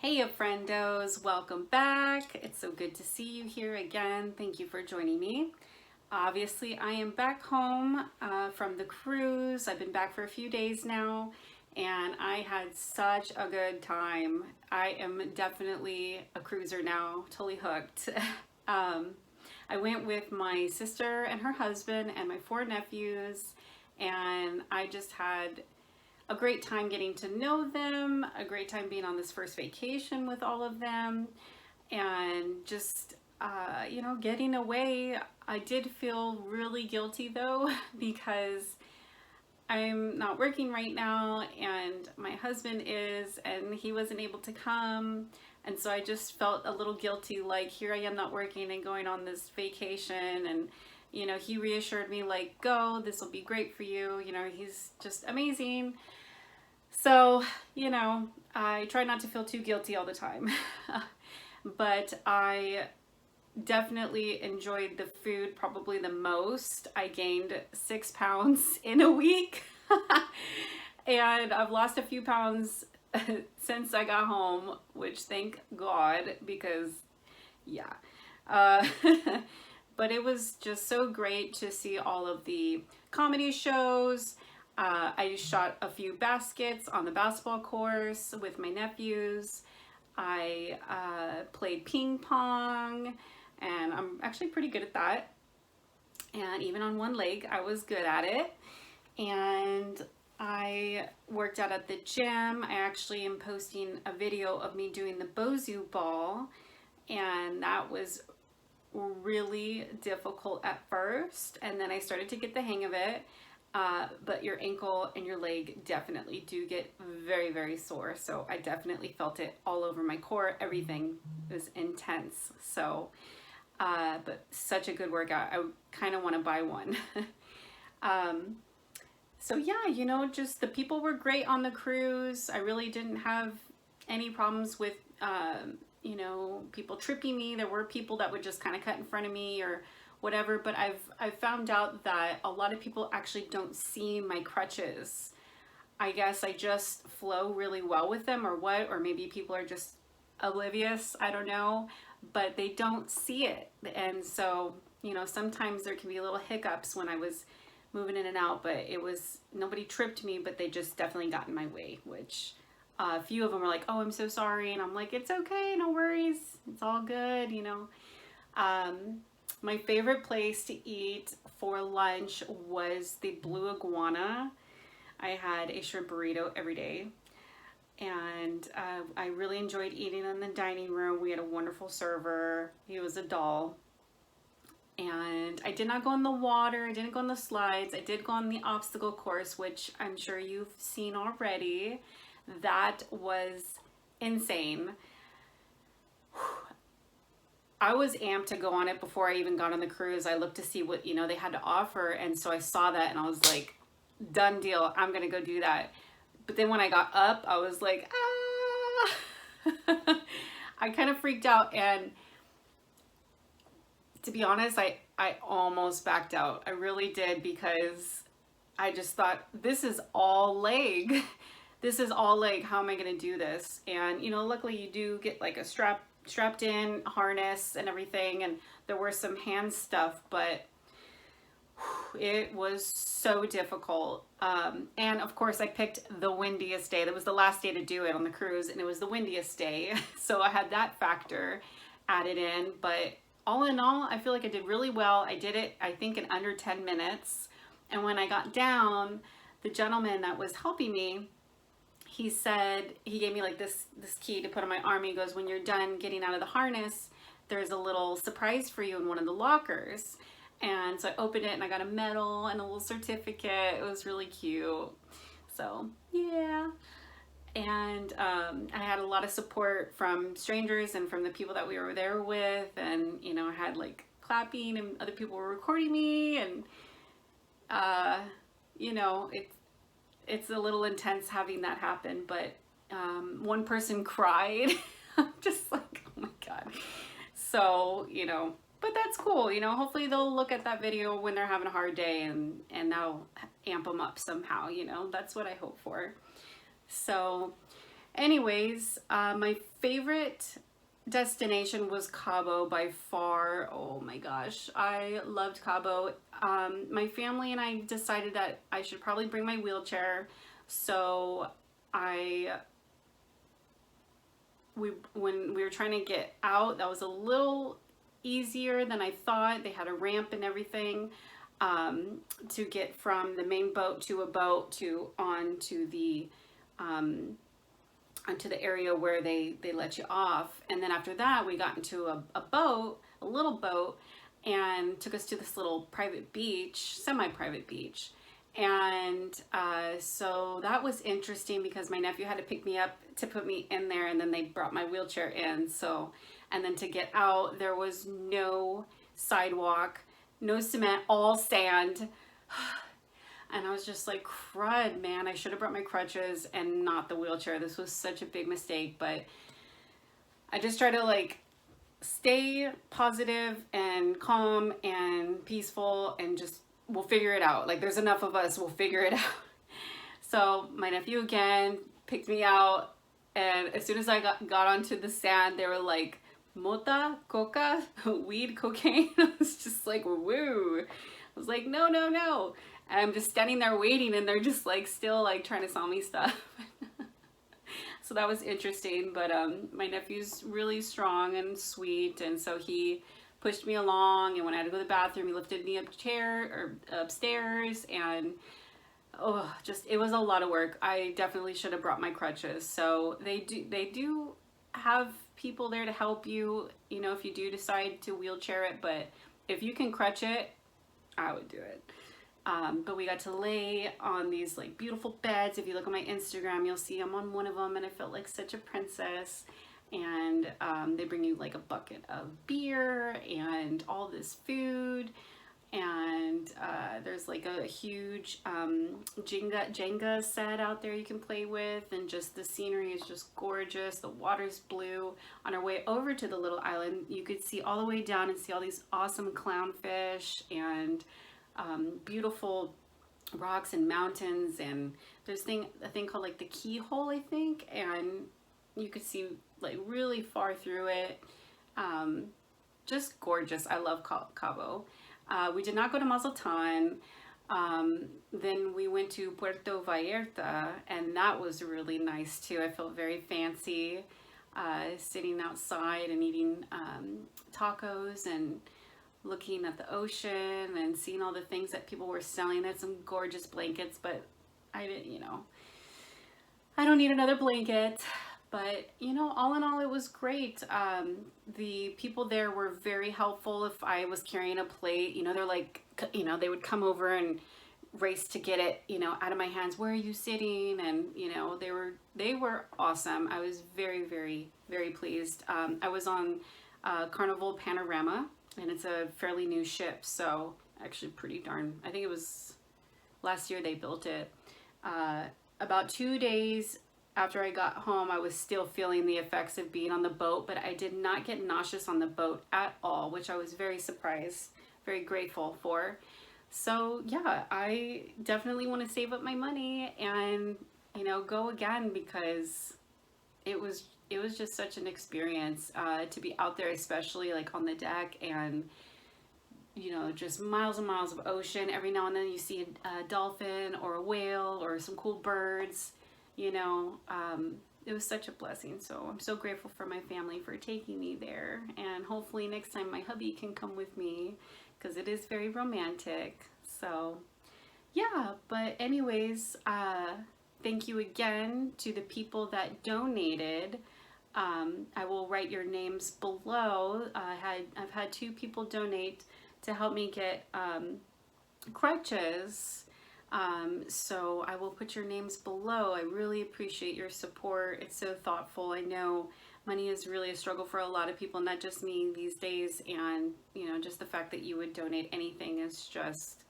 Hey friendos, welcome back. It's so good to see you here again. Thank you for joining me. Obviously, I am back home from the cruise. I've been back for a few days now and I had such a good time. I am definitely a cruiser now, totally hooked. I went with my sister and her husband and my 4 nephews, and I just had a great time getting to know them, a great time being on this first vacation with all of them, and just, getting away. I did feel really guilty though, because I'm not working right now and my husband is, and he wasn't able to come. And so I just felt a little guilty, like here I am not working and going on this vacation. And he reassured me like, go, this will be great for you. He's just amazing. So, I try not to feel too guilty all the time, but I definitely enjoyed the food probably the most. I gained 6 pounds in a week and I've lost a few pounds since I got home, which thank God, because yeah. But it was just so great to see all of the comedy shows. I shot a few baskets on the basketball course with my nephews. I played ping pong, and I'm actually pretty good at that. And even on one leg, I was good at it. And I worked out at the gym. I actually am posting a video of me doing the Bozu ball, and that was really difficult at first, and then I started to get the hang of it. But your ankle and your leg definitely do get very, very sore. So I definitely felt it all over my core. Everything was intense. So, but such a good workout. I kind of want to buy one. So yeah, just the people were great on the cruise. I really didn't have any problems with, people tripping me. There were people that would just kind of cut in front of me or whatever, but I've found out that a lot of people actually don't see my crutches. I guess I just flow really well with them, or what, or maybe people are just oblivious, I don't know, but they don't see it. And so, sometimes there can be little hiccups when I was moving in and out, but nobody tripped me, but they just definitely got in my way, which a few of them were like, oh, I'm so sorry. And I'm like, it's okay, no worries. It's all good, My favorite place to eat for lunch was the Blue Iguana. I had a shrimp burrito every day, and I really enjoyed eating in the dining room. We had a wonderful server. He was a doll. And I did not go in the water. I didn't go on the slides. I did go on the obstacle course, which I'm sure you've seen already. That was insane. I was amped to go on it before I even got on the cruise. I looked to see what, they had to offer. And so I saw that and I was like, done deal. I'm going to go do that. But then when I got up, I was like, ah, I kind of freaked out. And to be honest, I almost backed out. I really did, because I just thought, this is all leg. This is all leg. How am I going to do this? And, luckily you do get like a strapped in harness and everything, and there were some hand stuff, but it was so difficult. And of course I picked the windiest day. That was the last day to do it on the cruise, and it was the windiest day. So I had that factor added in, but all in all, I feel like I did really well. I did it, I think, in under 10 minutes. And when I got down, the gentleman that was helping me, he said, he gave me like this key to put on my arm. He goes, when you're done getting out of the harness, there's a little surprise for you in one of the lockers. And so I opened it and I got a medal and a little certificate. It was really cute. So yeah. And I had a lot of support from strangers and from the people that we were there with. And, I had like clapping and other people were recording me. And, it's a little intense having that happen, but one person cried. I'm just like, oh my God. So, but that's cool. Hopefully they'll look at that video when they're having a hard day and that'll amp them up somehow. That's what I hope for. So anyways, my favorite destination was Cabo by far. Oh my gosh, I loved Cabo. My family and I decided that I should probably bring my wheelchair, so when we were trying to get out, that was a little easier than I thought. They had a ramp and everything to get from the main boat to a boat to onto the area where they let you off. And then after that, we got into a boat, a little boat, and took us to this little private beach, semi-private beach. And so that was interesting because my nephew had to pick me up to put me in there, and then they brought my wheelchair in. So, and then to get out, there was no sidewalk, no cement, all sand. And I was just like, crud, man, I should have brought my crutches and not the wheelchair. This was such a big mistake, but I just try to like stay positive and calm and peaceful and just, we'll figure it out. Like, there's enough of us, we'll figure it out. So my nephew again picked me out, and as soon as I got onto the sand, they were like, mota, coca, weed, cocaine. I was just like, woo. I was like, no, no, no. And I'm just standing there waiting, and they're just like still like trying to sell me stuff. So that was interesting, but my nephew's really strong and sweet, and so he pushed me along, and when I had to go to the bathroom, he lifted me upstairs, and oh, just, it was a lot of work. I definitely should have brought my crutches. So they do have people there to help you, you know, if you do decide to wheelchair it, but if you can crutch it, I would do it. But we got to lay on these like beautiful beds. If you look on my Instagram, you'll see I'm on one of them, and I felt like such a princess. And they bring you like a bucket of beer and all this food, and there's like a huge Jenga set out there you can play with, and just the scenery is just gorgeous. The water's blue. On our way over to the little island, you could see all the way down and see all these awesome clownfish and beautiful rocks and mountains, and there's a thing called like the keyhole, I think, and you could see like really far through it. Just gorgeous. I love Cabo. We did not go to Mazatlan. Then we went to Puerto Vallarta, and that was really nice too. I felt very fancy sitting outside and eating tacos and looking at the ocean and seeing all the things that people were selling. They had some gorgeous blankets, but I didn't, you know, I don't need another blanket. But, you know, all in all, it was great. The people there were very helpful. If I was carrying a plate, you know, they're like, you know, they would come over and race to get it, you know, out of my hands. Where are you sitting? And, you know, they were awesome. I was very, very, very pleased. I was on Carnival Panorama, and it's a fairly new ship. So actually pretty darn, I think it was last year they built it. About 2 days after I got home, I was still feeling the effects of being on the boat, but I did not get nauseous on the boat at all, which I was very surprised, very grateful for. So yeah, I definitely want to save up my money and, you know, go again, because it was just such an experience to be out there, especially like on the deck, and you know, just miles and miles of ocean. Every now and then you see a dolphin or a whale or some cool birds. You know, it was such a blessing. So I'm so grateful for my family for taking me there. And hopefully next time my hubby can come with me, because it is very romantic. So yeah, but anyways, thank you again to the people that donated. I will write your names below. I've had 2 people donate to help me get crutches. So I will put your names below. I really appreciate your support. It's so thoughtful. I know money is really a struggle for a lot of people, not just me these days. And, you know, just the fact that you would donate anything is just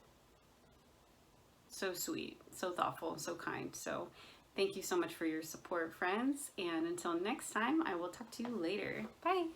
so sweet, so thoughtful, so kind. So thank you so much for your support, friends. And until next time, I will talk to you later. Bye.